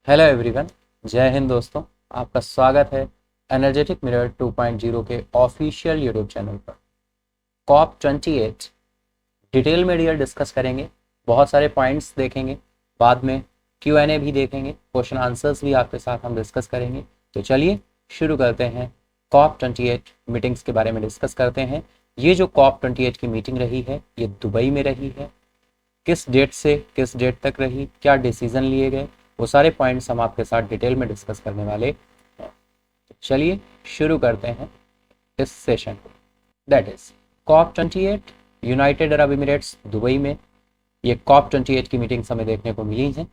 Hello everyone, जय हिंद दोस्तों। आपका स्वागत है एनर्जेटिक मिरर 2.0 के ऑफिशियल यूट्यूब चैनल पर। कॉप 28 डिटेल में डियर डिस्कस करेंगे, बहुत सारे पॉइंट्स देखेंगे, बाद में Q&A भी देखेंगे, क्वेश्चन आंसर्स भी आपके साथ हम डिस्कस करेंगे। तो चलिए शुरू करते हैं। कॉप 28 मीटिंग्स के बारे में डिस्कस करते हैं। ये जो कॉप 28 की मीटिंग रही है ये दुबई में रही है। किस डेट से किस डेट तक रही, क्या डिसीजन लिए गए, वो सारे पॉइंट्स हम आपके साथ डिटेल में डिस्कस करने वाले हैं। चलिए शुरू करते हैं इस सेशन को। That is COP 28 United Arab Emirates Dubai में। ये कॉप 28 की मीटिंग्स हमें देखने को मिली हैं।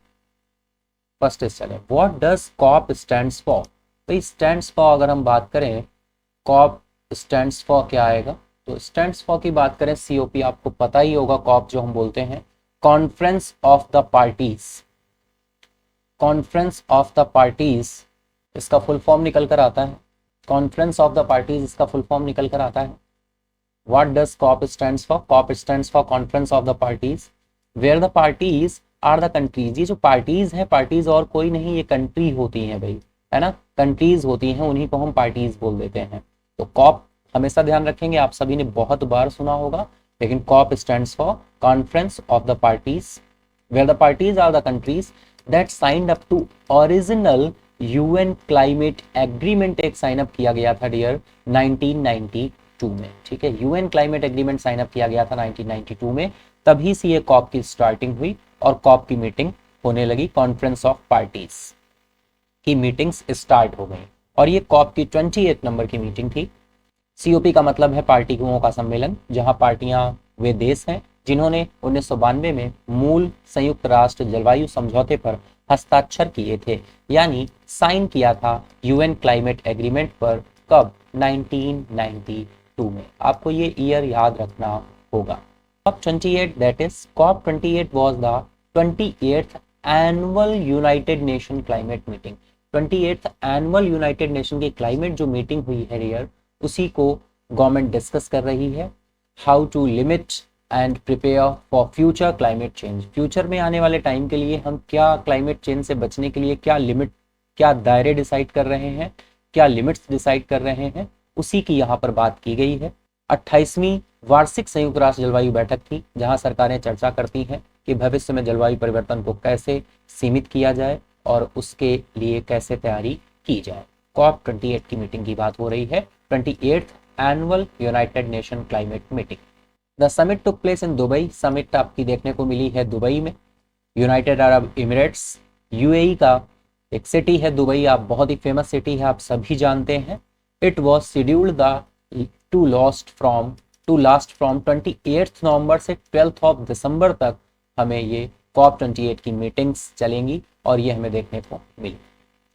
फर्स्ट इज चले, what does COP stands for. भाई स्टैंड्स फॉर अगर हम बात करें, कॉप स्टैंड्स फॉर क्या आएगा? तो स्टैंड्स फॉर की बात करें, COP आपको पता ही होगा। कॉप जो हम बोलते हैं conference of the parties. Conference of the parties इसका फुल फॉर्म निकल कर आता है। कॉन्फ्रेंस ऑफ द पार्टीज इसका फुल फॉर्म निकल कर आता है। What does COP stands for? COP stands for conference of the parties where the parties are the countries. ये जो पार्टीज है, पार्टीज और कोई नहीं, ये कंट्री होती हैं भाई, है ना, कंट्रीज होती हैं, उन्हीं को हम पार्टीज बोल देते हैं। तो कॉप हमेशा ध्यान रखेंगे, आप सभी ने बहुत बार सुना होगा, लेकिन COP stands for conference of the parties where the parties are the countries that signed up to original UN climate agreement. एक साइन अप किया गया था डियर 1992 में, ठीक है। UN climate agreement sign up किया गया था 1992 में, तभी से ये कॉप की स्टार्टिंग हुई और कॉप की मीटिंग होने लगी। कॉन्फ्रेंस ऑफ पार्टीज की मीटिंग्स स्टार्ट हो गई और ये कॉप की 28 नंबर की मीटिंग थी। COP का मतलब है पार्टियों का सम्मेलन, जहां पार्टियां वे देश हैं जिन्होंने 1992 में मूल संयुक्त राष्ट्र जलवायु समझौते पर हस्ताक्षर किए थे, यानी साइन किया था UN क्लाइमेट एग्रीमेंट पर। कब? 1992 में। आपको ये ईयर याद रखना होगा। COP 28 that is COP 28 was the 28th annual United Nation climate meeting. 28th annual United Nation की क्लाइमेट जो मीटिंग हुई है ईयर, उसी को गवर्नमेंट डिस्कस कर रही है। How to limit and prepare for future climate change. Future में आने वाले टाइम के लिए हम क्या क्लाइमेट चेंज से बचने के लिए क्या लिमिट, क्या दायरे डिसाइड कर रहे हैं, क्या लिमिट्स डिसाइड कर रहे हैं, उसी की यहाँ पर बात की गई है। 28वीं वार्षिक संयुक्त राष्ट्र जलवायु बैठक थी, जहाँ सरकारें चर्चा करती हैं कि भविष्य में जलवायु परिवर्तन को कैसे सीमित किया जाए और उसके लिए कैसे तैयारी की जाए। कॉप 28 की मीटिंग की बात हो रही है, 28th annual United Nation climate meeting. The summit took place in Dubai. Summit आपकी देखने को मिली है दुबई में। यूनाइटेड अरब एमिरेट्स UAE का एक सिटी है दुबई, आप बहुत ही फेमस सिटी है, आप सभी जानते हैं। It was scheduled to last from 28 November से 12 ऑफ दिसंबर तक हमें ये कॉप 28 की मीटिंग्स चलेंगी और ये हमें देखने को मिली,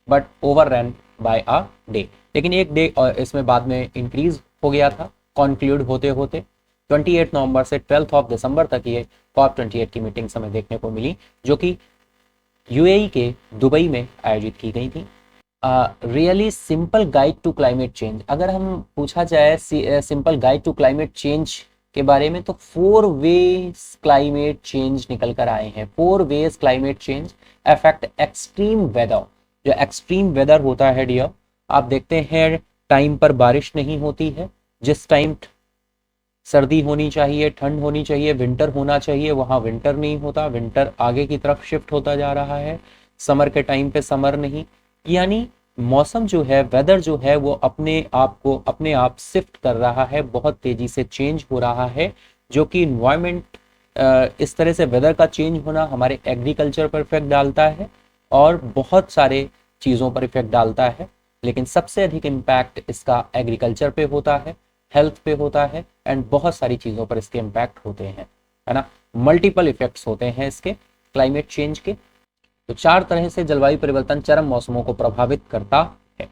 but over run by a day. लेकिन एक डे इसमें बाद में इंक्रीज हो गया था कंक्लूड होते होते। 28 नवंबर से 12 ऑफ दिसंबर तक ये कॉप 28 की मीटिंग्स हमें देखने को मिली, जो कि UAE के दुबई में आयोजित की गई थी। Really simple guide to climate change. अगर हम पूछा जाए simple guide to climate change के बारे में, तो 4 वेज क्लाइमेट चेंज निकल कर आए हैं। 4 ways climate change affect extreme weather. जो एक्सट्रीम वेदर होता है डियर, आप देखते हैं टाइम पर बारिश नहीं होती है, जिस टाइम सर्दी होनी चाहिए, ठंड होनी चाहिए, विंटर होना चाहिए, वहां विंटर नहीं होता, विंटर आगे की तरफ शिफ्ट होता जा रहा है। समर के टाइम पे समर नहीं, यानी मौसम जो है, वेदर जो है, वो अपने आप शिफ्ट कर रहा है, बहुत तेजी से चेंज हो रहा है, जो कि इन्वायरमेंट, इस तरह से वेदर का चेंज होना हमारे एग्रीकल्चर पर इफेक्ट डालता है और बहुत सारे चीज़ों पर इफेक्ट डालता है। लेकिन सबसे अधिक इम्पैक्ट इसका एग्रीकल्चर पे होता है, हेल्थ पे होता है, एंड बहुत सारी चीज़ों पर इसके इम्पैक्ट होते हैं, है ना। मल्टीपल इफेक्ट्स होते हैं इसके क्लाइमेट चेंज के। तो 4 तरह से जलवायु परिवर्तन चरम मौसमों को प्रभावित करता है।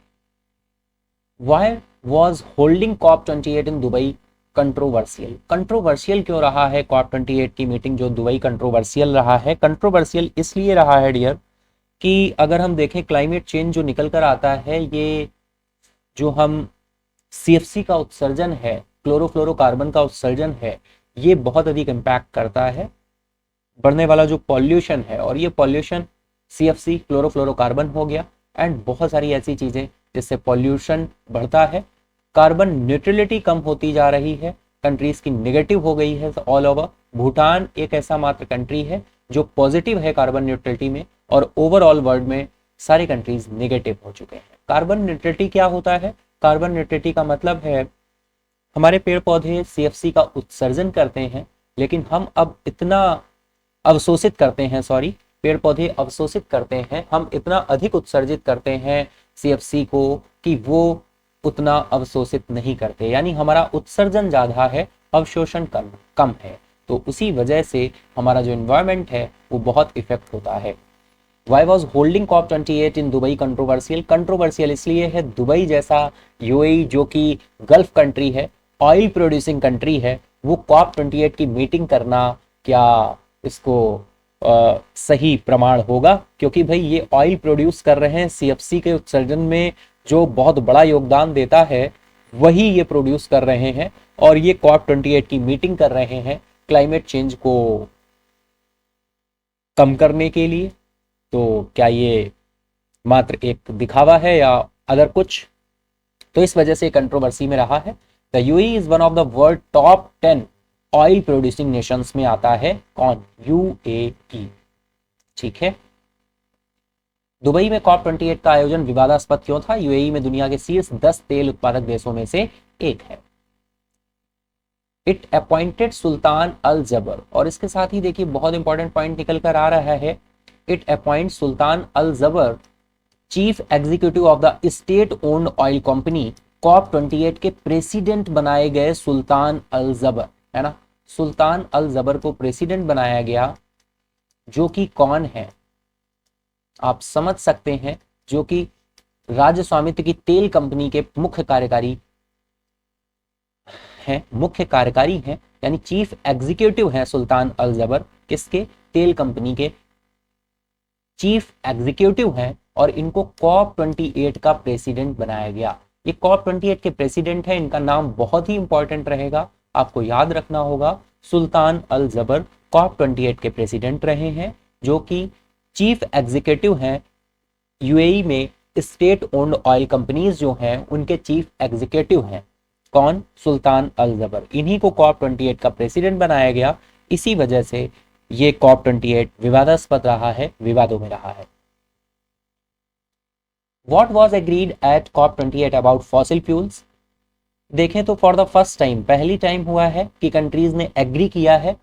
Why was holding COP 28 in Dubai controversial. Controversial क्यों रहा है कॉप 28 की मीटिंग जो दुबई कंट्रोवर्शियल रहा है? कंट्रोवर्शियल इसलिए रहा है डियर कि अगर हम देखें क्लाइमेट चेंज जो निकल कर आता है, ये जो हम CFC का उत्सर्जन है, क्लोरोफ्लोरोकार्बन का उत्सर्जन है, ये बहुत अधिक इम्पैक्ट करता है। बढ़ने वाला जो पॉल्यूशन है, और ये पॉल्यूशन CFC क्लोरोफ्लोरोकार्बन हो गया, एंड बहुत सारी ऐसी चीजें जिससे पॉल्यूशन बढ़ता है, कार्बन न्यूट्रलिटी कम होती जा रही है, कंट्रीज की नेगेटिव हो गई है ऑल ओवर। भूटान एक ऐसा मात्र कंट्री है जो पॉजिटिव है कार्बन न्यूट्रलिटी में, और ओवरऑल वर्ल्ड में सारी कंट्रीज नेगेटिव हो चुके हैं। कार्बन न्यूट्रलिटी क्या होता है? कार्बन न्यूट्रलिटी का मतलब है हमारे पेड़ पौधे CFC का उत्सर्जन करते हैं, लेकिन हम अब इतना अवशोषित करते हैं, सॉरी, पेड़ पौधे अवशोषित करते हैं, हम इतना अधिक उत्सर्जित करते हैं CFC को कि वो उतना अवशोषित नहीं करते, यानी हमारा उत्सर्जन ज्यादा है, अवशोषण कम है। तो उसी वजह से हमारा जो एनवायरनमेंट है वो बहुत इफेक्ट होता है। Why was holding COP28 in Dubai controversial? Controversial इसलिए है, दुबई जैसा UAE जो कि गल्फ कंट्री है, ऑयल प्रोड्यूसिंग कंट्री है, वो COP28 की मीटिंग करना क्या इसको सही प्रमाण होगा? क्योंकि भाई ये ऑयल प्रोड्यूस कर रहे हैं, CFC के उत्सर्जन में जो बहुत बड़ा योगदान देता है वही ये प्रोड्यूस कर रहे हैं, और ये COP28 की मीटिंग कर रहे हैं क्लाइमेट चेंज को कम करने के लिए। तो क्या ये मात्र एक दिखावा है या अदर कुछ? तो इस वजह से कंट्रोवर्सी में रहा है। The UAE is one of the world top 10 oil producing Nations में आता है। कौन? UAE। ठीक है। दुबई में COP28 का आयोजन विवादास्पद क्यों था? UAE में दुनिया के शीर्ष 10 तेल उत्पादक देशों में से एक है। इट अपॉइंटेड सुल्तान अल जबर, और इसके साथ ही देखिए बहुत इंपॉर्टेंट पॉइंट निकल कर आ रहा है, इट अपॉइंट सुल्तान अल जबर chief executive of the state owned oil company. COP28 के प्रेसिडेंट बनाए गए सुल्तान अल जबर, है ना, सुल्तान अल जबर को प्रेसिडेंट बनाया गया, जो कि कौन है आप समझ सकते हैं, जो कि राज्य स्वामित्व की तेल कंपनी के मुख्य कार्यकारी हैं, यानी चीफ एग्जीक्यूटिव हैं सुल्तान अल जबर, किसके? तेल कंपनी के चीफ एग्जीक्यूटिव हैं, और इनको COP28 का प्रेसिडेंट बनाया गया। ये COP28 के प्रेसिडेंट है, इनका नाम बहुत ही इंपॉर्टेंट रहेगा, आपको याद रखना होगा। सुल्तान अल जबर COP28 के प्रेसिडेंट रहे हैं, जो कि चीफ एग्जीक्यूटिव हैं UAE में स्टेट ओन्ड ऑयल कंपनीज जो हैं उनके चीफ एग्जीक्यूटिव हैं। कौन? सुल्तान अल जबर। इन्हीं को COP28 का प्रेसिडेंट बनाया गया, इसी वजह से ये COP28 विवादास्पद रहा है, विवादों में रहा है। What was agreed at COP28 about fossil fuels? देखें तो फॉर द फर्स्ट टाइम, पहली टाइम हुआ है कि कंट्रीज ने एग्री किया है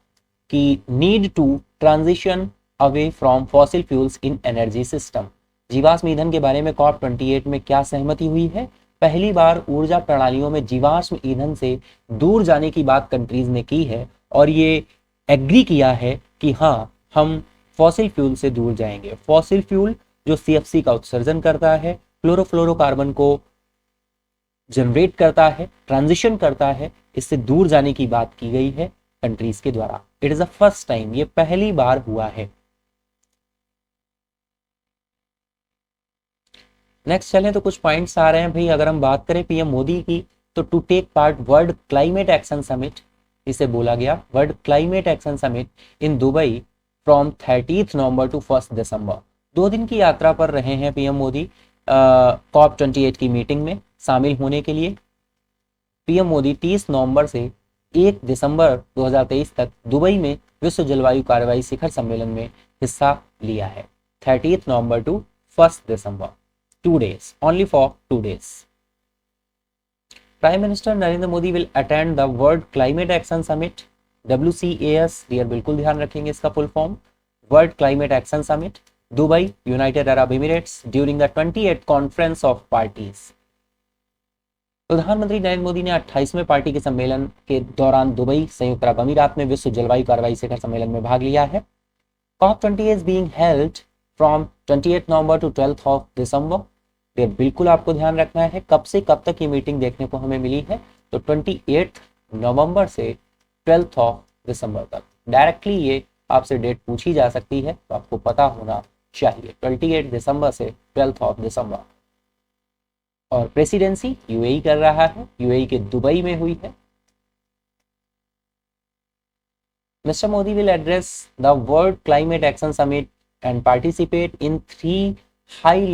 कि need to transition away from fossil fuels in energy system. जीवाश्म ईंधन के बारे में COP28 में क्या सहमति हुई है? पहली बार ऊर्जा प्रणालियों में जीवाश्म ईंधन से दूर जाने की बात कंट्रीज ने की है, और ये एग्री किया है कि हाँ हम फॉसिल फ्यूल से दूर जाएंगे। फॉसिल फ्यूल जो CFC का उत्सर्जन करता है, क्लोरोफ्लोरोकार्बन को जनरेट करता है, ट्रांजिशन करता है, इससे दूर जाने की बात की गई है कंट्रीज के द्वारा। It is the first time, ये पहली बार हुआ है। नेक्स्ट चलें तो कुछ पॉइंट्स आ रहे हैं भाई। अगर हम बात करें PM मोदी की, तो to take part world climate action summit, इसे बोला गया world climate action summit in Dubai from 30 November to 1 December. 2 दिन की यात्रा पर रहे हैं PM मोदी COP28 की मीटिंग में शामिल होने के लिए। PM मोदी 30 नवंबर से 1 दिसंबर 2023 तक दुबई में विश्व जलवायु कार्रवाई शिखर सम्मेलन में हिस्सा लिया है। 30 November to 1 December, 2 days, only for 2 days. Prime Minister Narendra Modi will attend the World Climate Action Summit, WCAS, dear बिल्कुल ध्यान रखेंगे इसका full form, world climate action summit, Dubai, United Arab Emirates, during the 28th conference of parties. प्रधानमंत्री नरेंद्र मोदी ने 28वें party के सम्मेलन के दौरान दुबई, संयुक्त अरब अमीरात में विश्व जलवायु कार्रवाई शिखर सम्मेलन में भाग लिया है। COP28 is being held from 28 November to 12th of December। ये बिल्कुल आपको ध्यान रखना है, कब से कब तक ये मीटिंग देखने को हमें मिली है, तो 28 नवंबर से 12th of December तक। डायरेक्टली ये आपसे डेट पूछी जा सकती है, तो आपको पता होना चाहिए। 28 दिसंबर से 12th of December। और प्रेसिडेंसी UAE कर रहा है, UAE के दुबई में हुई है। Mr. Modi will address the World Climate Action Summit and participate in 3 high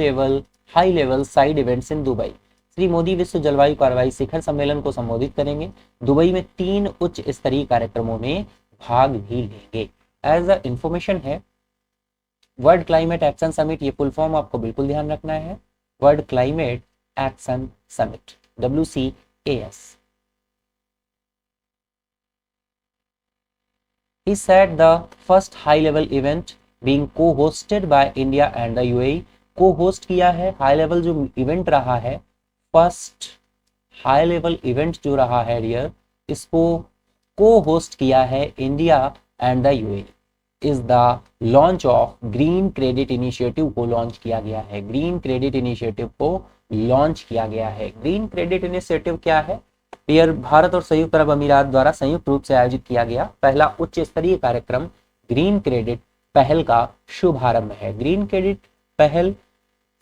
level side events in Dubai. Shri Modi विश्व जलवायु कार्रवाई शिखर सम्मेलन को संबोधित करेंगे। दुबई में 3 उच्च स्तरीय कार्यक्रमों में भाग भी लेंगे। एज अ इंफॉर्मेशन है, वर्ल्ड क्लाइमेट एक्शन समिट, ये फुल फॉर्म आपको बिल्कुल ध्यान रखना है, world climate action summit, WCAS. He said the first high level event being co-hosted by India and the UAE. Co-host किया है, हाई लेवल जो इवेंट रहा है, फर्स्ट हाई लेवल इवेंट जो रहा है डियर, इसको co-host किया है India and the UAE. Is the launch of green credit initiative को लॉन्च किया गया है। ग्रीन क्रेडिट इनिशिएटिव को लॉन्च किया गया है। ग्रीन क्रेडिट इनिशिएटिव क्या है डियर? भारत और संयुक्त अरब अमीरात द्वारा संयुक्त रूप से आयोजित किया गया पहला उच्च स्तरीय कार्यक्रम ग्रीन क्रेडिट पहल का शुभारंभ है। ग्रीन क्रेडिट पहल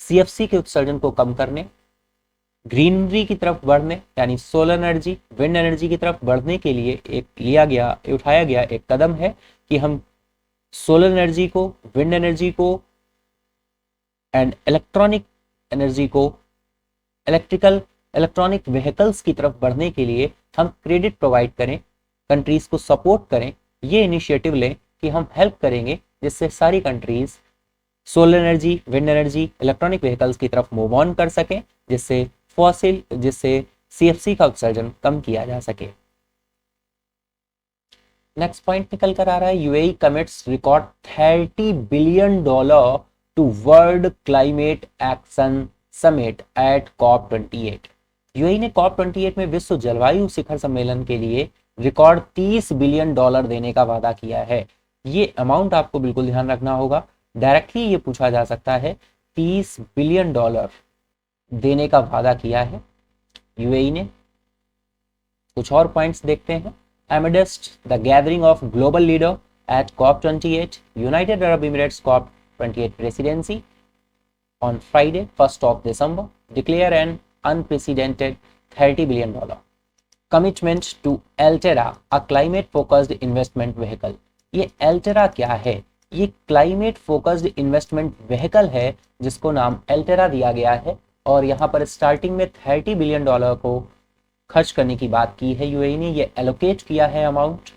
CFC के उत्सर्जन को कम करने, ग्रीनरी की तरफ बढ़ने यानी सोलर एनर्जी, विंड एनर्जी की तरफ बढ़ने के लिए एक उठाया गया एक कदम है कि हम सोलर एनर्जी को, विंड एनर्जी को एंड इलेक्ट्रॉनिक एनर्जी को, इलेक्ट्रॉनिक व्हीकल्स की तरफ बढ़ने के लिए हम क्रेडिट प्रोवाइड करें, कंट्रीज को सपोर्ट करें। ये इनिशिएटिव लें कि हम हेल्प करेंगे जिससे सारी countries solar energy, wind energy, electronic vehicles की तरफ मूव ऑन कर सकें, जिससे CFC का उत्सर्जन कम किया जा सके। नेक्स्ट पॉइंट निकल कर आ रहा है, UAE commits record $30 billion to world climate action summit at COP28। UAE ने COP28 में विश्व जलवायु शिखर सम्मेलन के लिए रिकॉर्ड $30 बिलियन देने का वादा किया है। ये अमाउंट आपको बिल्कुल ध्यान रखना होगा, डायरेक्टली ये पूछा जा सकता है। $30 बिलियन देने का वादा किया है UAE ने। कुछ और पॉइंट्स देखते हैं। Amidst the gathering of global leader at COP28, United Arab Emirates COP28 presidency on Friday, 1st of December, declare an unprecedented $30 billion commitment to Altera, a climate-focused investment vehicle. ये Altera क्या है? ये climate focused investment vehicle है जिसको नाम Altera दिया गया है और यहाँ पर स्टार्टिंग में $30 बिलियन को खर्च करने की बात की है UAE ने। ये एलोकेट किया है अमाउंट।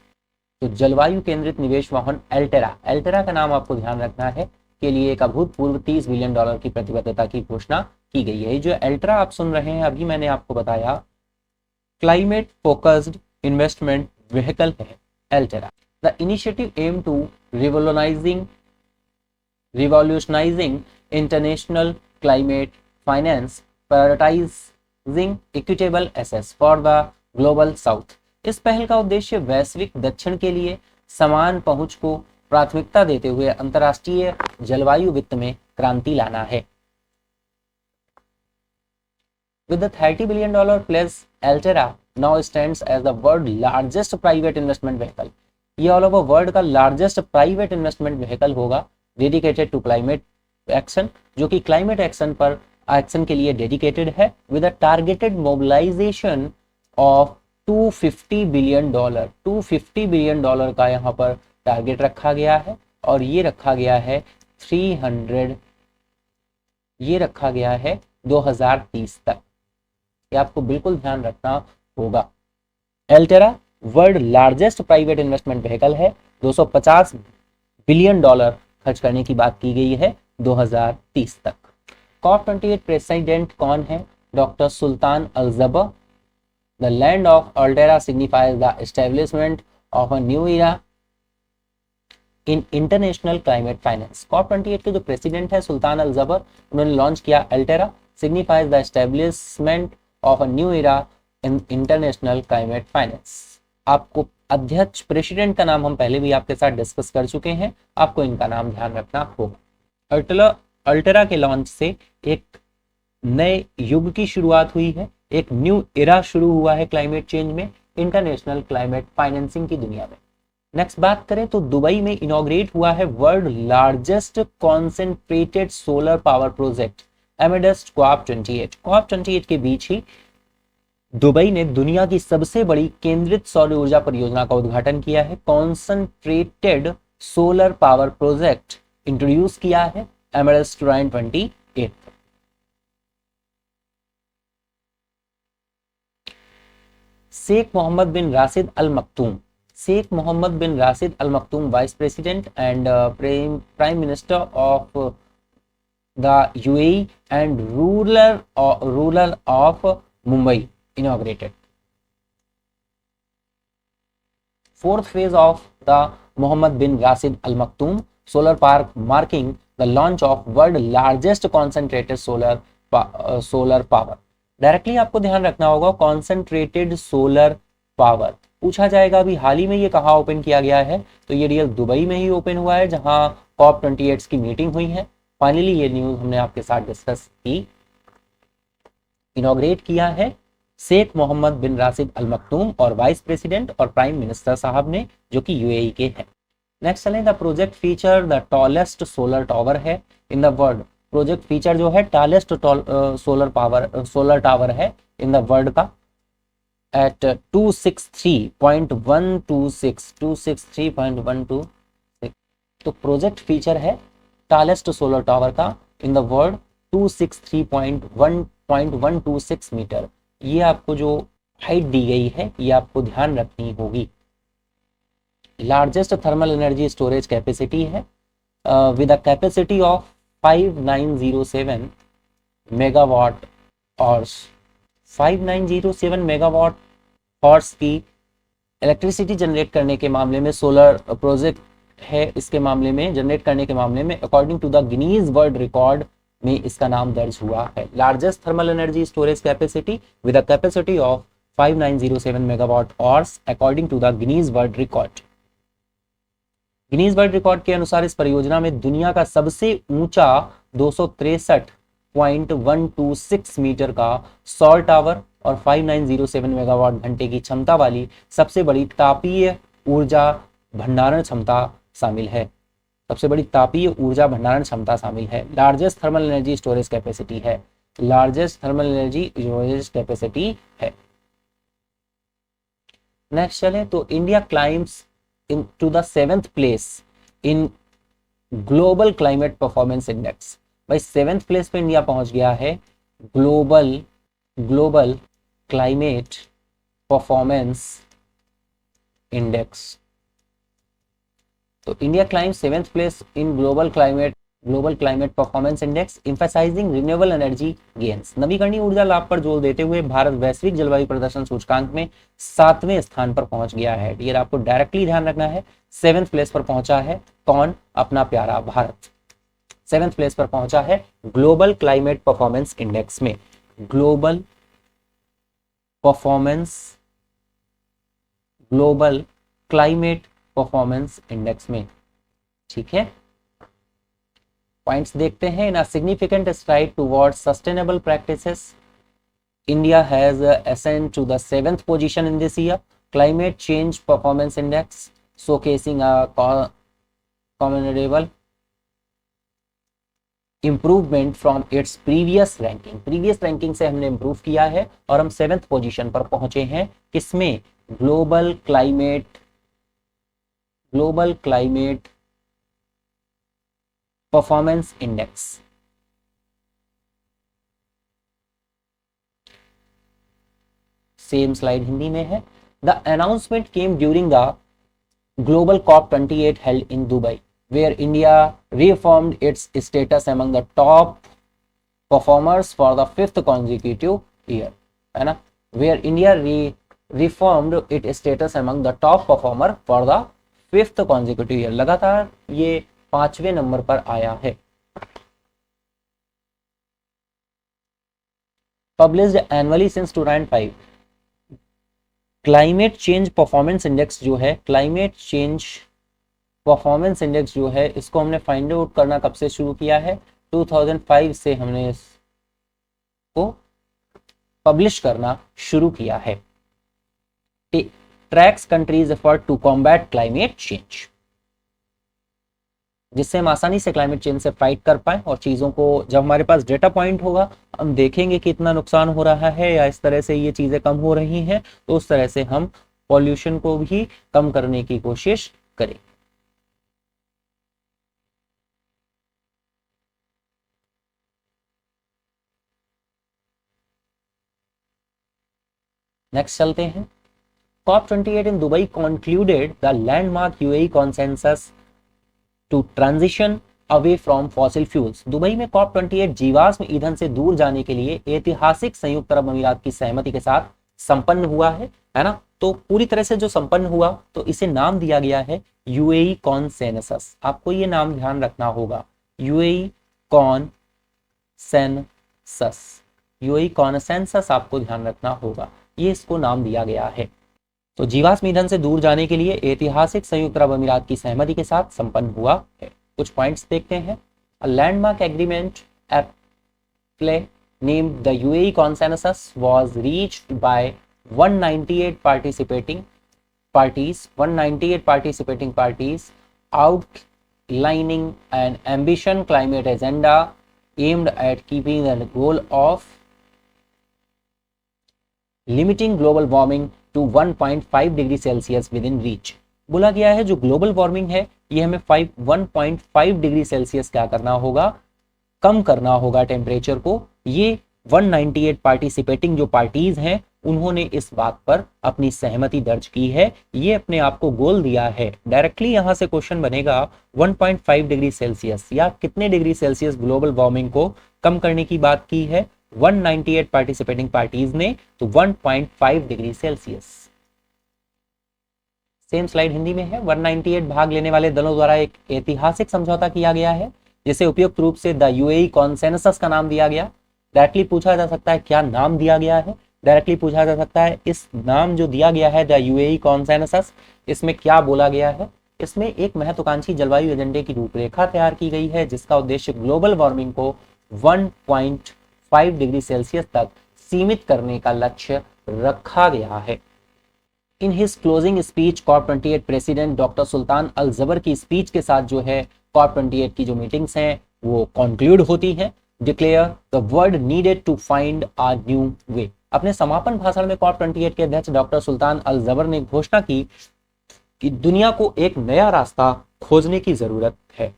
तो जलवायु केंद्रित निवेश वाहन एल्टेरा का नाम आपको ध्यान रखना है, के लिए एक अभूतपूर्व $30 बिलियन की प्रतिबद्धता की घोषणा की गई है। जो एल्टेरा आप सुन रहे हैं अभी मैंने आपको बताया क्लाइमेट फोकस्ड इन्वेस्टमेंट व्हीकल है Alterra. The initiative aim to revolutionising international climate finance, prioritising equitable access for the global south. इस पहल का उद्देश्य वैश्विक दक्षिण के लिए समान पहुंच को प्राथमिकता देते हुए अंतर्राष्ट्रीय जलवायु वित्त में क्रांति लाना है। With the $30 billion pledge, Altera now stands as the world's largest private investment vehicle. ये ऑल ओवर वर्ल्ड का लार्जेस्ट प्राइवेट इन्वेस्टमेंट व्हीकल होगा डेडिकेटेड टू क्लाइमेट एक्शन, जो कि क्लाइमेट एक्शन के लिए डेडिकेटेड है, with a targeted mobilisation of $250 billion. $250 billion का यहाँ पर टारगेट रखा गया है और ये रखा गया है 2030 तक। ये आपको बिल्कुल ध्यान रखना होगा। Alterra world largest private investment vehicle है। $250 बिलियन खर्च करने की बात की गई है 2030 तक। COP28 प्रेसिडेंट कौन है? Doctor Sultan Al Jaber. The land of Alterra signifies the establishment of a new era in international climate finance. COP28 के जो प्रेसिडेंट है सुल्तान अल जबर, उन्होंने लॉन्च किया Alterra signifies the establishment of a new era in international climate finance. आपको अध्यक्ष president का नाम हम पहले भी आपके साथ डिस्कस कर चुके हैं, आपको इनका नाम ध्यान रखना होगा। अल्टेरा के लॉन्च से एक नए युग की शुरुआत हुई है, एक न्यू एरा शुरू हुआ है क्लाइमेट चेंज में, इंटरनेशनल क्लाइमेट फाइनेंसिंग की दुनिया में। नेक्स्ट बात करें तो दुबई में इनॉग्रेट हुआ है world largest concentrated solar power project amidst COP28। COP28 के बीच ही दुबई ने दुनिया की सबसे बड़ी केंद्रित सौर ऊर्जा परियोजना का उद्घाटन किया है। Concentrated solar power project introduce किया है? एमरेल्स टुराइन 28। Sheikh Mohammed bin Rashid Al Maktoum, Sheikh Mohammed bin Rashid Al Maktoum vice president and prime minister of the UAE and ruler of Mumbai inaugurated fourth phase of the Mohammed bin Rashid Al Maktoum solar park, marking the launch of world largest concentrated solar power। Directly आपको ध्यान रखना होगा concentrated solar power पूछा जाएगा। अभी हाल ही में ये कहाँ ओपन किया गया है? तो ये रियल दुबई में ही ओपन हुआ है, जहां COP28 की मीटिंग हुई है। फाइनली ये न्यूज हमने आपके साथ डिस्कस की। इनॉग्रेट किया है Sheikh Mohammed bin Rashid Al Maktoum और वाइस प्रेसिडेंट और प्राइम मिनिस्टर साहब ने, जो कि यूएई के हैं। नेक्स्ट चलें, the project feature the tallest solar tower है in the world. Project feature जो है टॉलेस्ट सोलर टावर है इन द वर्ल्ड का, एट 263.126। तो प्रोजेक्ट फीचर है टॉलेस्ट सोलर टावर का इन द वर्ल्ड 263.126 मीटर। ये आपको जो हाइट दी गई है ये आपको ध्यान रखनी होगी। Largest thermal energy storage capacity है with a capacity of 5907 megawatt hours. 5907 megawatt hours की इलेक्ट्रिसिटी जनरेट करने के मामले में सोलर प्रोजेक्ट है, इसके मामले में जनरेट करने के मामले में according to the Guinness world Record में इसका नाम दर्ज हुआ है। Largest thermal energy storage capacity with a capacity of 5907 megawatt hours according to the Guinness world Record. Guinness world Record के अनुसार इस परियोजना में दुनिया का सबसे ऊंचा 263.126 मीटर का सौर टावर और 5907 मेगावाट घंटे की क्षमता वाली सबसे बड़ी तापीय ऊर्जा भंडारण क्षमता शामिल है। सबसे बड़ी तापीय ऊर्जा भंडारण क्षमता शामिल है। Largest thermal energy storage capacity है, largest thermal energy storage capacity है। नेक्स्ट चले तो India climbs in to the 7th place in global climate performance index. भाई 7th प्लेस पे इंडिया पहुंच गया है ग्लोबल क्लाइमेट परफॉर्मेंस इंडेक्स। तो India climb 7th place in global climate performance index emphasizing renewable energy gains. नवीकरणीय ऊर्जा लाभ पर जोर देते हुए भारत वैश्विक जलवायु प्रदर्शन सूचकांक में 7वें स्थान पर पहुंच गया है। ये आपको डायरेक्टली ध्यान रखना है। 7th प्लेस पर पहुंचा है कौन? अपना प्यारा भारत 7th प्लेस पर पहुंचा है ग्लोबल क्लाइमेट परफॉर्मेंस इंडेक्स में, ग्लोबल क्लाइमेट परफॉर्मेंस इंडेक्स में। ठीक है, पॉइंट्स देखते हैं। In a significant stride towards sustainable practices, India has ascended to the 7th position in this year climate change performance index, showcasing a considerable improvement from its previous ranking से हमने improve किया है और हम 7th position पर पहुंचे हैं। किसमें? Global climate performance index. Same slide Hindi में है। The announcement came during the global COP28 held in Dubai, where India reaffirmed its status among the top performers for the 5th consecutive year, है ना? Where India reaffirmed its status among the top performer for the 5th consecutive year, लगातार ये 5वें number पर आया है। Published annually since 2005, climate change performance index जो है, क्लाइमेट चेंज परफॉर्मेंस इंडेक्स जो है, इसको हमने फाइंड आउट करना कब से शुरू किया है? 2005 से हमने इसको पब्लिश करना शुरू किया है। Tracks countries effort to combat climate change, जिससे हम आसानी से क्लाइमेट चेंज से फाइट कर पाए और चीज़ों को जब हमारे पास डेटा पॉइंट होगा हम देखेंगे कि इतना नुकसान हो रहा है या इस तरह से ये चीज़ें कम हो रही हैं, तो उस तरह से हम पॉल्यूशन को भी कम करने की कोशिश करें। नेक्स्ट चलते हैं। COP28 in Dubai concluded the landmark UAE consensus to transition away from fossil fuels। Dubai में COP28 जीवाश्म ईंधन से दूर जाने के लिए ऐतिहासिक संयुक्त अरब अमीरात की सहमति के साथ संपन्न हुआ है ना। तो पूरी तरह से जो संपन्न हुआ तो इसे नाम दिया गया है यूएई कॉन्सेंसस। आपको ये नाम ध्यान रखना होगा, यूएई कॉन्सेंसस, यूएई कॉन्सेंसस आपको ध्यान रखना होगा, ये इसको नाम दिया गया है। तो जीवाश्म ईंधन से दूर जाने के लिए ऐतिहासिक संयुक्त अरब अमीरात की सहमति के साथ संपन्न हुआ है। कुछ पॉइंट्स देखते हैं। A landmark agreement एप्ले named the UAE consensus was reached by 198 participating parties outlining an ambition climate agenda aimed at keeping the goal of limiting global warming to 1.5 degree Celsius with in reach. बोला गया है जो global warming है ये हमें 1.5 degree Celsius क्या करना होगा, कम करना होगा टेम्परेचर को। ये 198 पार्टिसिपेटिंग जो पार्टीज हैं उन्होंने इस बात पर अपनी सहमति दर्ज की है, ये अपने आप को गोल दिया है। डायरेक्टली यहां से क्वेश्चन बनेगा 1.5 डिग्री सेल्सियस या कितने डिग्री सेल्सियस ग्लोबल वार्मिंग को कम करने की बात की है 198 पार्टिसिपेटिंग पार्टीज ने, तो 1.5 degree Celsius. Same slide Hindi में है। 198 भाग लेने वाले दलों द्वारा एक ऐतिहासिक समझौता किया गया है जिसे उपयुक्त रूप से द यूएई कॉन्सेंसस का नाम दिया गया। डायरेक्टली पूछा जा सकता है क्या नाम दिया गया है, डायरेक्टली पूछा जा सकता है इस नाम जो दिया गया है द यूएई कॉन्सेंसस, इसमें क्या बोला गया है। इसमें एक महत्वाकांक्षी जलवायु एजेंडे की रूपरेखा तैयार की गई है जिसका उद्देश्य ग्लोबल वार्मिंग को 1.5 डिग्री सेल्सियस तक सीमित करने का लक्ष्य रखा गया है। In his closing speech COP28 president doctor Sultan Al Jaber की स्पीच के साथ जो है COP28 की जो मीटिंग्स हैं वो कंक्लूड होती हैं। Declare the world needed to find a new way. अपने समापन भाषण में COP28 के अध्यक्ष डॉक्टर सुल्तान अल जबर ने घोषणा की कि दुनिया को एक नया रास्ता खोजने की जरूरत है।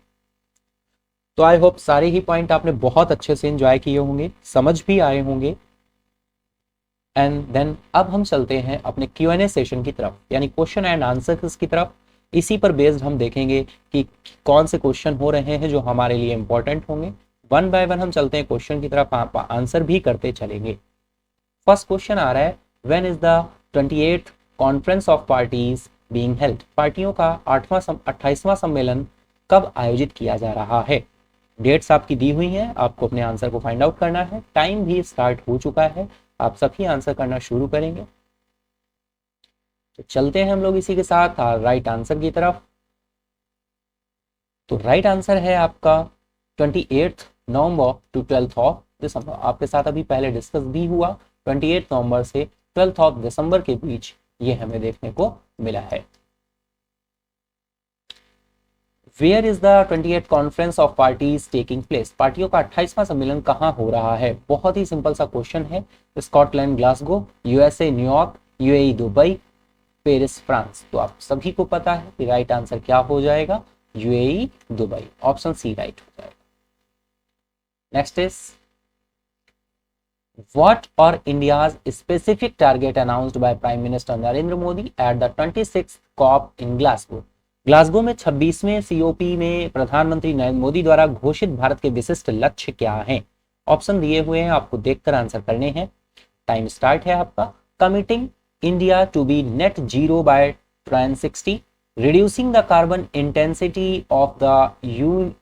तो आई होप सारे ही पॉइंट आपने बहुत अच्छे से एंजॉय किए होंगे, समझ भी आए होंगे। एंड देन अब हम चलते हैं अपने Q&A सेशन की तरफ, यानी क्वेश्चन एंड आंसर्स की तरफ। इसी पर बेस्ड हम देखेंगे कि कौन से क्वेश्चन हो रहे हैं जो हमारे लिए इंपॉर्टेंट होंगे। वन बाय वन हम चलते हैं क्वेश्चन की तरफ, आप आंसर भी करते चलेंगे। फर्स्ट क्वेश्चन आ रहा है, when is the 28th conference of parties being held. पार्टियों का 28वां सम्मेलन कब आयोजित किया जा रहा है। डेट्स आपकी दी हुई हैं, आपको अपने आंसर को फाइंड आउट करना है। टाइम भी स्टार्ट हो चुका है, आप सभी आंसर करना शुरू करेंगे। तो चलते हैं हम लोग इसी के साथ राइट आंसर की तरफ। तो राइट आंसर है आपका 28 नवंबर टू 12 दिसंबर। आपके साथ अभी पहले डिस्कस भी हुआ, 28 नवंबर से 12 दिसंबर के बीच ये हमें देखने को मिला है। Where is the 28th conference of parties taking place. पार्टियों का 28वां सम्मेलन कहाँ हो रहा है। बहुत ही सिंपल सा क्वेश्चन है। Scotland Glasgow, USA New York, UAE Dubai, Paris France. तो आप सभी को पता है कि राइट आंसर क्या हो जाएगा, UAE Dubai, option C right हो जाएगा। Next is what are India's specific target announced by Prime Minister Narendra Modi at the 26th COP in Glasgow। Glasgow में 26वें COP में प्रधानमंत्री नरेंद्र मोदी द्वारा घोषित भारत के विशिष्ट लक्ष्य क्या हैं। ऑप्शन दिए हुए हैं, आपको देखकर आंसर करने हैं। टाइम स्टार्ट है आपका। Committing India to be net zero by 2060, reducing the carbon intensity of the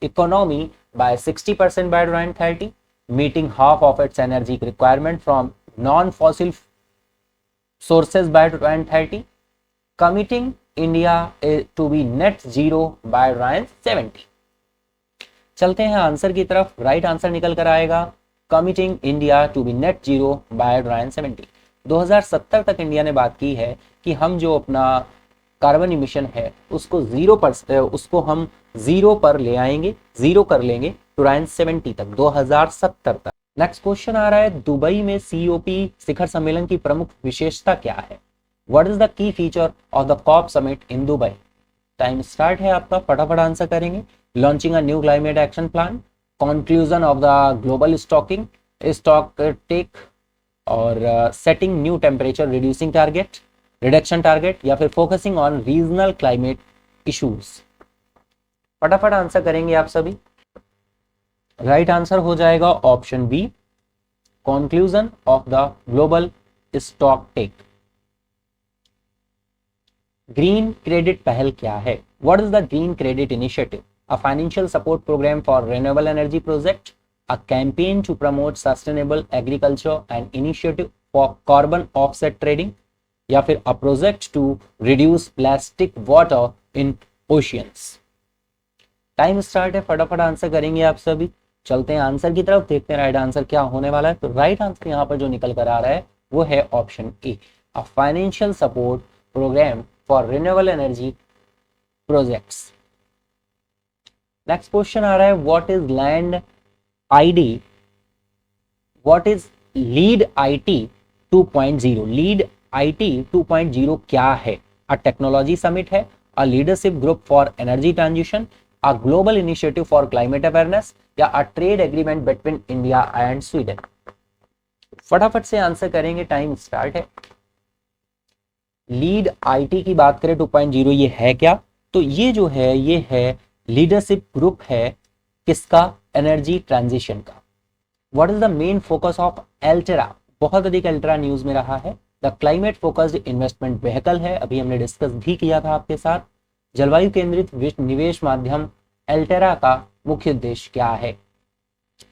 economy by 60% by 2030, meeting half of its energy requirement from non-fossil sources by 2030, committing India to be net zero by 2070। चलते हैं answer की तरफ। Right answer निकल कर आएगा committing India to be net zero by 2070। 2070 तक India ने बात की है कि हम जो अपना कार्बन इमिशन है उसको उसको हम जीरो पर ले आएंगे, जीरो कर लेंगे 2070 तक, 2070 तक। नेक्स्ट क्वेश्चन आ रहा है, दुबई में COP शिखर सम्मेलन की प्रमुख विशेषता क्या है। What is the key feature of the COP summit in Dubai. Time start है आपका, फटाफट आंसर करेंगे। Launching a new climate action plan, conclusion of the global stocktake और setting new temperature reducing target, reduction target, या फिर focusing on regional climate issues. फटाफट answer करेंगे आप सभी। राइट आंसर हो जाएगा option B, conclusion of the global stock take. Green credit पहल क्या है? What is the green credit initiative? A financial support program for renewable energy project, a campaign to promote sustainable agriculture and initiative for carbon offset trading, या फिर a project to reduce plastic water in oceans। Time start है, फटाफट answer करेंगे आप सभी। चलते हैं answer की तरफ, देखते हैं राइट आंसर क्या होने वाला है। तो राइट आंसर यहाँ पर जो निकल कर आ रहा है वो है option A, a financial support program for renewable energy projects. Next question आ रहा है, what is land ID, what is lead IT 2.0? Lead IT 2.0 क्या है? अ टेक्नोलॉजी समिट है, a leadership group for energy transition, a global initiative for climate awareness, या a trade agreement between India and Sweden. फटाफट से answer करेंगे, time start है। Lead IT की बात करें 2.0, ये है क्या? तो ये जो है ये है लीडरशिप ग्रुप है, किसका? एनर्जी ट्रांजिशन का। What is the main focus of Alterra? बहुत अधिक एल्टेरा न्यूज में रहा है। The climate focused investment vehicle है, अभी हमने डिस्कस भी किया था आपके साथ। जलवायु केंद्रित निवेश माध्यम एल्टेरा का मुख्य उद्देश्य क्या है?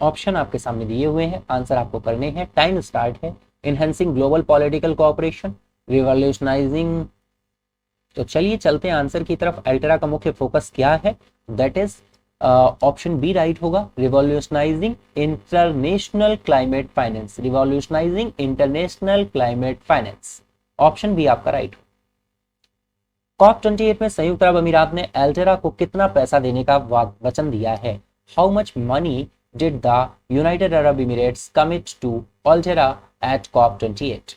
ऑप्शन आपके सामने दिए हुए हैं, आंसर आपको करने हैं। टाइम स्टार्ट है। Enhancing global political cooperation, revolutionising. तो चलिए चलते हैं आंसर की तरफ। एल्टेरा का मुख्य फोकस क्या है? That is option B right होगा, revolutionising international climate finance. Revolutionising international climate finance, option B आपका राइट हो। COP28 में संयुक्त अरब अमीरात ने एल्टेरा को कितना पैसा देने का वचन दिया है? How much money did the United Arab Emirates commit to Alterra at COP28?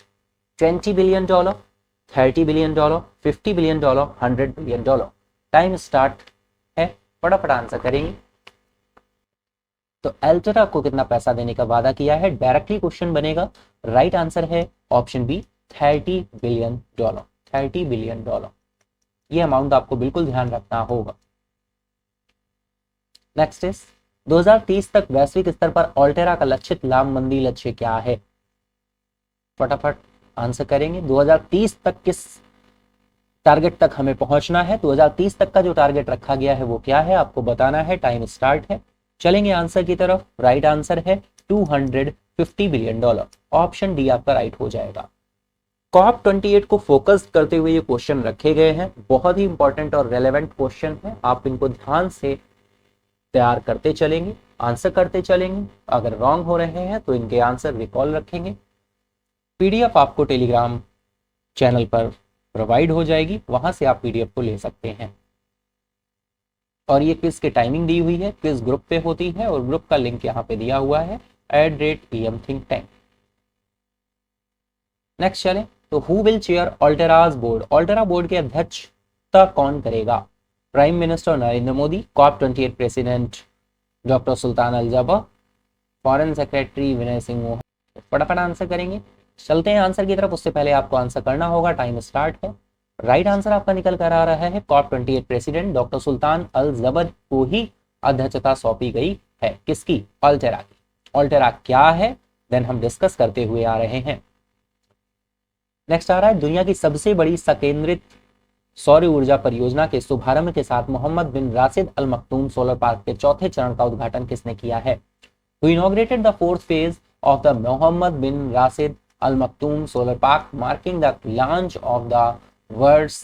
$20 billion, $30 billion, $50 billion, $100 billion. Time start है, फटाफट आंसर करेंगे। तो एल्टेरा को कितना पैसा देने का वादा किया है? डायरेक्टली क्वेश्चन बनेगा। राइट आंसर है ऑप्शन बी, $30 बिलियन। $30 बिलियन, ये अमाउंट आपको बिल्कुल ध्यान रखना होगा। नेक्स्ट इज 2030 तक वैश्विक स्तर पर एल्टेरा का लक्षित लामबंदी लक्ष्य क्या है? फटाफट आंसर करेंगे। 2030 तक किस टारगेट तक हमें पहुंचना है? 2030 तक का जो टारगेट रखा गया है वो क्या है, आपको बताना है। टाइम स्टार्ट है, चलेंगे आंसर की तरफ। राइट आंसर है $250 बिलियन। ऑप्शन डी आपका राइट हो जाएगा। COP28 को फोकस करते हुए ये क्वेश्चन रखे गए हैं, बहुत ही इंपॉर्टेंट और रेलेवेंट क्वेश्चन है। आप इनको ध्यान से तैयार करते चलेंगे, आंसर करते चलेंगे। अगर रॉन्ग हो रहे हैं तो इनके आंसर रिकॉल रखेंगे। PDF आपको टेलीग्राम चैनल पर प्रोवाइड हो जाएगी, वहां से आप PDF को ले सकते हैं। और ये क्विज की टाइमिंग दी हुई है, क्विज ग्रुप पे होती है और ग्रुप का लिंक यहाँ पे दिया हुआ है @EM Think Tank। नेक्स्ट चलें, तो who will chair Alterra's board? Alterra board के अध्यक्षता कौन करेगा? Prime minister Narendra Modi, COP28 president doctor Sultan Al Jaber, foreign secretary Vinay Singh Mohan. फटाफट आंसर करेंगे, चलते हैं आंसर की तरफ। उससे पहले आपको आंसर करना होगा, टाइम स्टार्ट है। राइट आंसर आपका निकल कर आ रहा है, COP28 president doctor Sultan Al जबर को ही अध्यक्षता सौंपी गई है। किसकी? एल्टेरा की। एल्टेरा क्या है देन हम डिस्कस करते हुए आ रहे हैं। नेक्स्ट आ रहा है, दुनिया की सबसे बड़ी संकेंद्रित सौर ऊर्जा परियोजना के शुभारंभ के साथ Mohammad bin Rashid Al Maktoum solar park के चौथे चरण का उद्घाटन किसने किया है? Who inaugurated the fourth phase of the Mohammed bin Rashid Al Maktoum Solar Park, marking the launch of the world's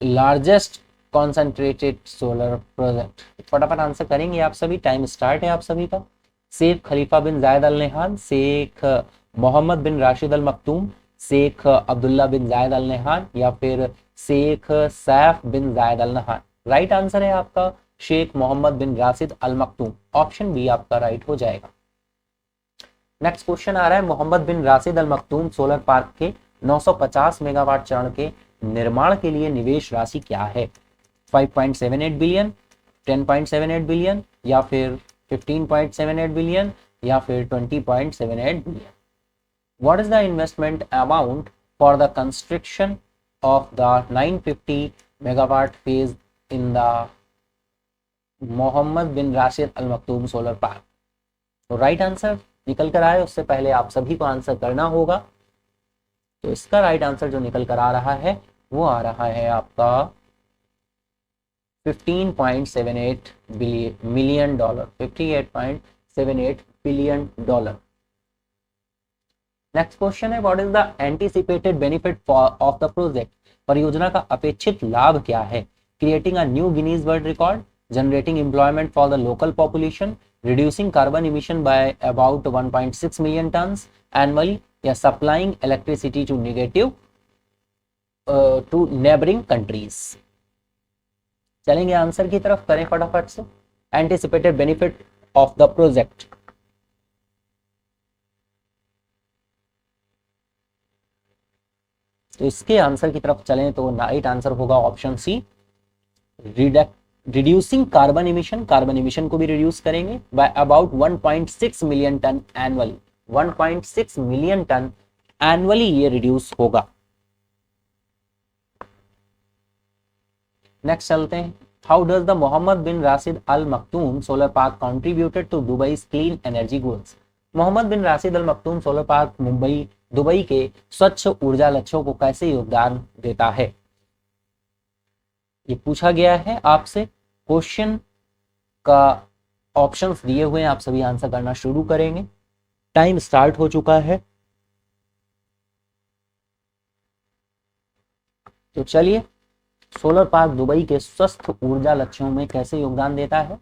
largest concentrated solar project? फटाफट आंसर करेंगे आप सभी, टाइम स्टार्ट है आप सभी का। शेख खलीफा बिन जायद अल नहान, Sheikh Mohammed bin Rashid Al Makhdoom, Sheikh Abdullah बिन जायद अल नहान, या फिर शेख सैफ बिन जायद अल नहान। राइट आंसर है आपका Sheikh Mohammed bin Rashid Al Makhdoom, option B आपका राइट हो जाएगा। नेक्स्ट क्वेश्चन आ रहा है, Mohammad bin Rashid Al Maktoum solar park के 950 मेगावाट चरण के निर्माण के लिए निवेश राशि क्या है? 5.78 बिलियन, 10.78 बिलियन, या फिर 15.78 बिलियन, या फिर 20.78 billion. What is the investment amount for the construction of the 950 megawatt phase in the Mohammed bin Rashid Al Maktoum solar park? तो राइट आंसर निकल कर आए, उससे पहले आप सभी को आंसर करना होगा। तो इसका राइट आंसर जो निकल कर आ रहा है वो आ रहा है आपका 15.78 million dollar, 58.78 billion dollar. Next question है, what is the anticipated benefit of the project? परियोजना का अपेक्षित लाभ क्या है? Creating a new Guinness world record, generating employment for the local population, reducing carbon emission by about 1.6 million tons annually, या supplying electricity to negative to neighbouring countries. चलेंगे answer की तरफ, करें फटाफट से। Anticipated benefit of the project, तो इसके answer की तरफ चलें तो राइट आंसर होगा option C, reducing carbon emission. Carbon emission को भी रिड्यूस करेंगे by about 1.6 million ton annually, 1.6 million ton annually ये रिड्यूस होगा। नेक्स्ट चलते हैं, how does the Mohammed bin Rashid Al Maktoum solar park contributed to Dubai clean energy goals? Mohammed bin Rashid Al Maktoum solar park Dubai के स्वच्छ ऊर्जा लक्ष्यों को कैसे योगदान देता है? ये पूछा गया है आपसे, क्वेश्चन का ऑप्शंस दिए हुए हैं, आप सभी आंसर करना शुरू करेंगे। टाइम स्टार्ट हो चुका है, तो चलिए, सोलर पार्क दुबई के स्वस्थ ऊर्जा लक्ष्यों में कैसे योगदान देता है?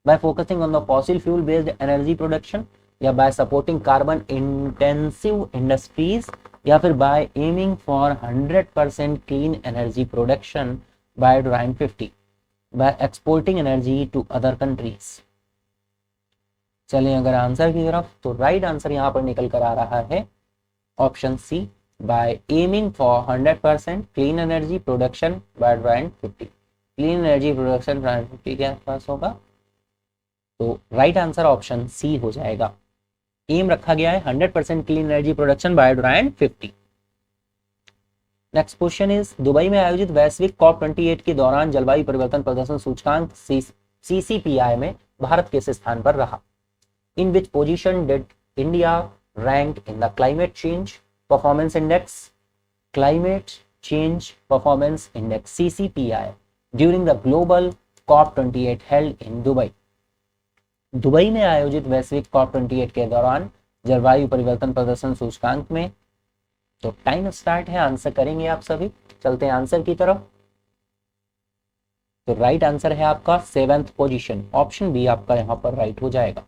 By focusing on the fossil fuel based energy production, या by supporting carbon intensive industries, या फिर by aiming for 100% clean energy production by 2050, by exporting energy to other countries. चलें अगर आंसर की तरफ, तो राइट आंसर यहां पर निकल कर आ रहा है option C, by aiming for 100% clean energy production by 2050। Clean energy production 2050 के आसपास होगा, तो राइट आंसर ऑप्शन सी हो जाएगा। एम रखा गया है 100% clean energy production by 2050। Next question is, Dubai में आयोजित वैश्विक COP28 के दौरान जलवायु परिवर्तन प्रदर्शन सूचकांक CCPI में भारत किस स्थान पर रहा? In which position did India rank in the climate change performance index, climate change performance index CCPI during the global COP28 held in Dubai? Dubai में आयोजित वैश्विक COP28 के दौरान जलवायु परिवर्तन प्रदर्शन सूचकांक में, तो टाइम स्टार्ट है, आंसर करेंगे आप सभी। चलते हैं आंसर की तरफ, तो राइट आंसर है आपका 7th पोजीशन, ऑप्शन बी आपका यहां पर राइट हो जाएगा।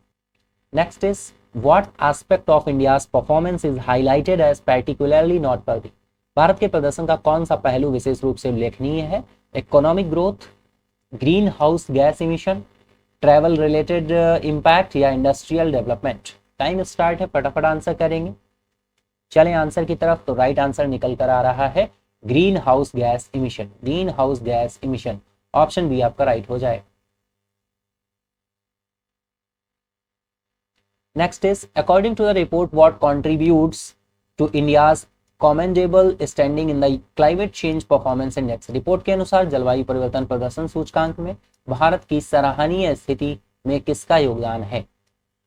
Next is, what aspect of India's performance is highlighted as particularly noteworthy? Bharat के प्रदर्शन का कौन सा पहलू विशेष रूप से उल्लेखनीय है? Economic growth, green house gas emission, travel related impact, या इंडस्ट्रियल डेवलपमेंट? टाइम स्टार्ट है, फटाफट आंसर करेंगे। चलें आंसर की तरफ, तो राइट आंसर निकल कर आ रहा है greenhouse gas emission, greenhouse gas emission, option B आपका राइट हो जाए। Next is, according to the report what contributes to India's commendable standing in the climate change performance index? Report के अनुसार जलवायु परिवर्तन प्रदर्शन सूचकांक में भारत की सराहनीय स्थिति में किसका योगदान है?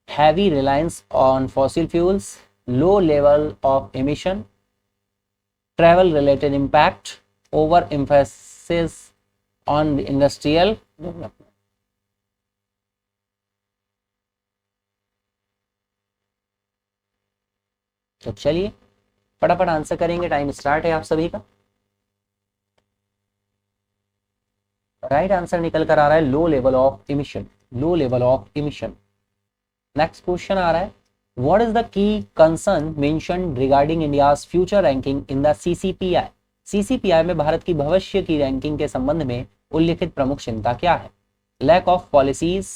Heavy reliance on fossil fuels, low level of emission, travel related impact, over emphasis on industrial development? तो चलिए फटाफट आंसर करेंगे, टाइम स्टार्ट है आप सभी का। राइट आंसर निकल कर आ रहा है low level of emission, low level of emission. Next question आ रहा है, what is the key concern mentioned regarding India's future ranking in the CCPI? CCPI में भारत की भविष्य की रैंकिंग के संबंध में उल्लिखित प्रमुख चिंता क्या है? Lack of policies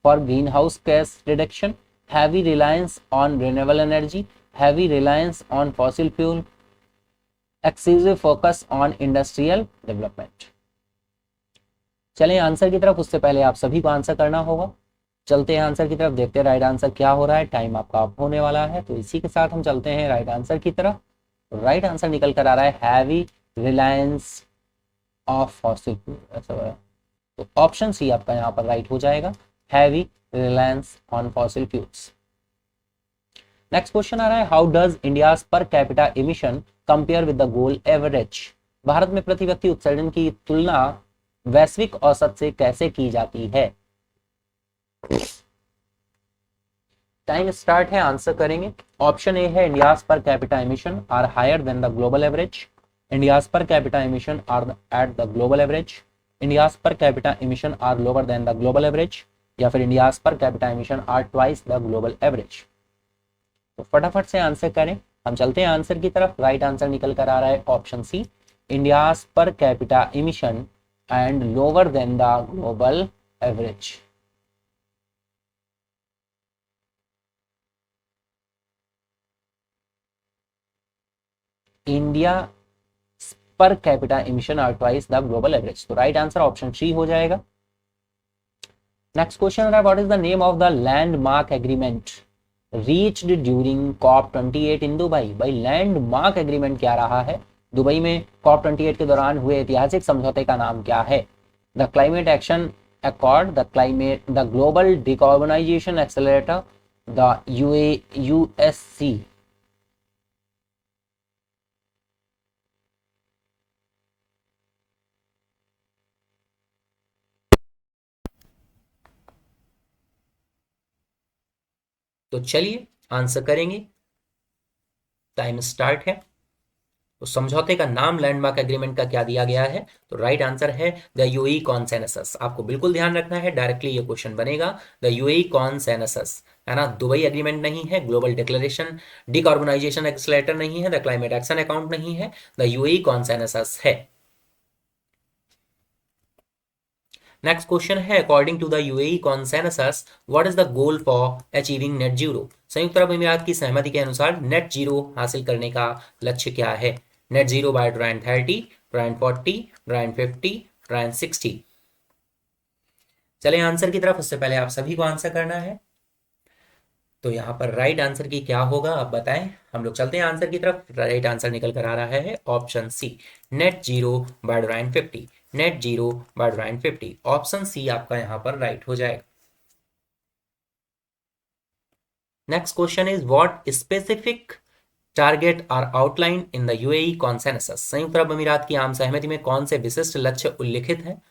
for greenhouse gas reduction, heavy reliance on renewable energy, heavy reliance on fossil fuel, excessive focus on industrial development? चलें आंसर की तरफ, उससे पहले आप सभी को आंसर करना होगा। चलते हैं आंसर की तरफ, देखते हैं राइट आंसर क्या हो रहा है। टाइम आपका अप होने वाला है, तो इसी के साथ हम चलते हैं राइट आंसर की तरफ। राइट आंसर निकल कर आ रहा है heavy reliance of fossil fuel. तो ऑप्शन सी आपका यहाँ पर राइट हो जाएगा, heavy reliance on fossil fuels. Next question आ रहा है, how does India's per capita emission compare with the goal average. Bharat में प्रति व्यक्ति उत्सर्जन की तुलना वैश्विक औसत से कैसे की जाती है। टाइम स्टार्ट है, आंसर करेंगे। ऑप्शन ए है, India's per capita emission are higher than the global average. India's per capita emission are at the global average. India's per capita emission are lower than the global average, या फिर India's per capita emission are twice the global average. तो फटाफट से answer करें, हम चलते हैं answer की तरफ। राइट आंसर निकल कर आ रहा है option C, India's per capita emission and lower than the global average. India per capita emission are twice the global average, तो राइट आंसर ऑप्शन सी हो जाएगा। नेक्स्ट क्वेश्चन है, what is the name of the landmark agreement reached during COP 28 in Dubai. भाई landmark agreement क्या रहा है, Dubai में corp 28 के दौरान हुए ऐतिहासिक समझौते का नाम क्या है। The climate action accord, the global decarbonisation accelerator, the USC. तो चलिए आंसर करेंगे, टाइम स्टार्ट है। तो समझौते का नाम लैंडमार्क एग्रीमेंट का क्या दिया गया है, तो राइट आंसर है द यूएई कॉन्सेंसस। आपको बिल्कुल ध्यान रखना है, डायरेक्टली ये क्वेश्चन बनेगा, द यूएई कॉन्सेंसस है ना। दुबई एग्रीमेंट नहीं है, ग्लोबल डिक्लेरेशन डिकार्बोनाइजेशन एक्सेलरेटर नहीं है, द क्लाइमेट एक्शन अकाउंट नहीं है, द यूएई कॉन्सेंसस है। नेक्स्ट क्वेश्चन है, according to the UAE consensus what is the goal for achieving net zero. संयुक्त अरब अमीरात की सहमति के अनुसार नेट जीरो हासिल करने का लक्ष्य क्या है। Net zero bye 2030, 2040, 2050, 2060। चले आंसर की तरफ, उससे पहले आप सभी को आंसर करना है। तो यहाँ पर राइट आंसर की क्या होगा आप बताएं। हम लोग चलते हैं आंसर की तरफ। राइट आंसर निकल कर आ रहा है option C, net zero by 2050। Net zero by 2050, option C आपका यहाँ पर राइट हो जाएगा। Next question is, what specific target are outline in the UAE consensus. संयुक्त अरब अमीरात की आम सहमति में कौन से विशिष्ट लक्ष्य उल्लिखित हैं।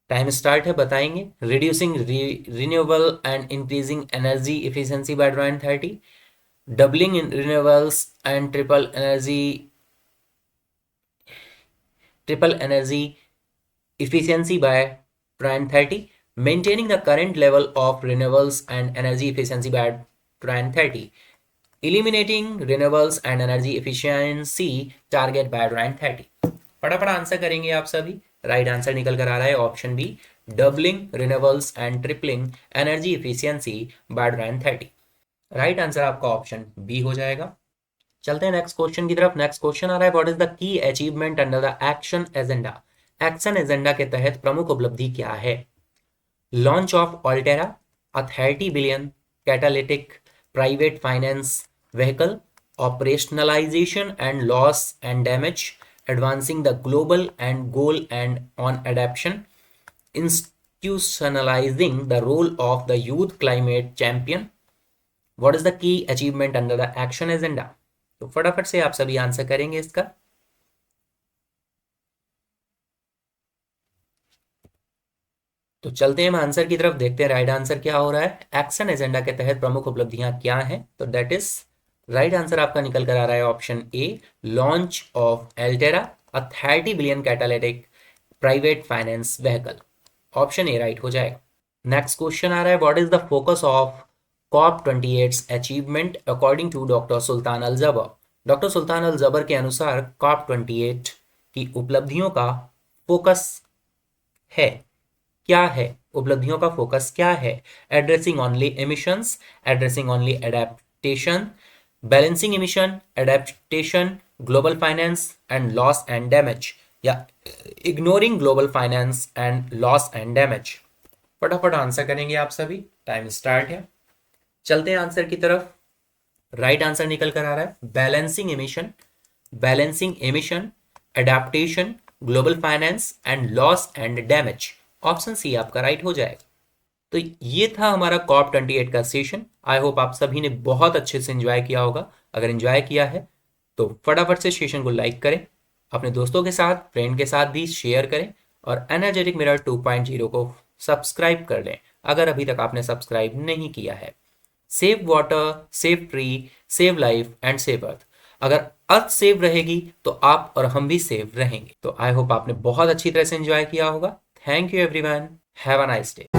टाइम स्टार्ट है, बताएंगे। Reducing renewable and increasing energy efficiency by 2030, doubling in renewables and triple energy efficiency by 2030, maintaining the current level of renewables and energy efficiency by 2030, eliminating renewables and energy efficiency target by 2030। फटाफट answer करेंगे आप सभी। Right answer निकल कर आ रहा है option B, doubling renewables and tripling energy efficiency by 2030। Right answer आपका ऑप्शन बी हो जाएगा। चलते हैं नेक्स्ट क्वेश्चन की तरफ। नेक्स्ट क्वेश्चन आ रहा है, what is the key achievement under the action agenda. Action agenda के तहत प्रमुख उपलब्धि क्या है। Launch of Alterra, a 30 billion catalytic private finance vehicle, operationalisation and loss and damage, advancing the global and goal and on adaptation, institutionalizing the role of the youth climate champion। What is the key achievement under the action agenda। तो फटाफट से आप सभी answer करेंगे इसका। तो चलते हैं हम आंसर की तरफ, देखते हैं राइट आंसर क्या हो रहा है। एक्शन एजेंडा के तहत प्रमुख उपलब्धियां क्या हैं, तो दैट इज राइट आंसर आपका निकल कर आ रहा है option A, launch of Alterra, a 30 billion catalytic private finance vehicle, option A right हो जाएगा। नेक्स्ट क्वेश्चन आ रहा है, what is the focus of COP 28 achievement according to doctor Sultan Al Jaber. Doctor Sultan Al जबर के अनुसार corp 28 की उपलब्धियों का फोकस है, क्या है, उपलब्धियों का फोकस क्या है। Addressing only emissions, addressing only adaptation, balancing emission, adaptation, global finance and loss and damage, या ignoring global finance and loss and damage. फटाफट आंसर करेंगे आप सभी, टाइम स्टार्ट है। चलते हैं आंसर की तरफ। राइट आंसर निकल कर आ रहा है balancing emission, adaptation, global finance and loss and damage. Option C आपका राइट हो जाएगा। तो ये था हमारा कॉप 28 का सेशन। आई होप आप सभी ने बहुत अच्छे से एंजॉय किया होगा। अगर एंजॉय किया है तो फटाफट से सेशन को लाइक करें, अपने दोस्तों के साथ, फ्रेंड के साथ भी शेयर करें और एनर्जेटिक मिरर 2.0 को सब्सक्राइब कर लें अगर अभी तक आपने सब्सक्राइब नहीं किया है। Save water, save tree, save life and save earth. अगर अर्थ सेव रहेगी तो आप और हम भी सेव रहेंगे। तो आई होप आपने बहुत अच्छी तरह से एंजॉय किया होगा। Thank you everyone, have a nice day.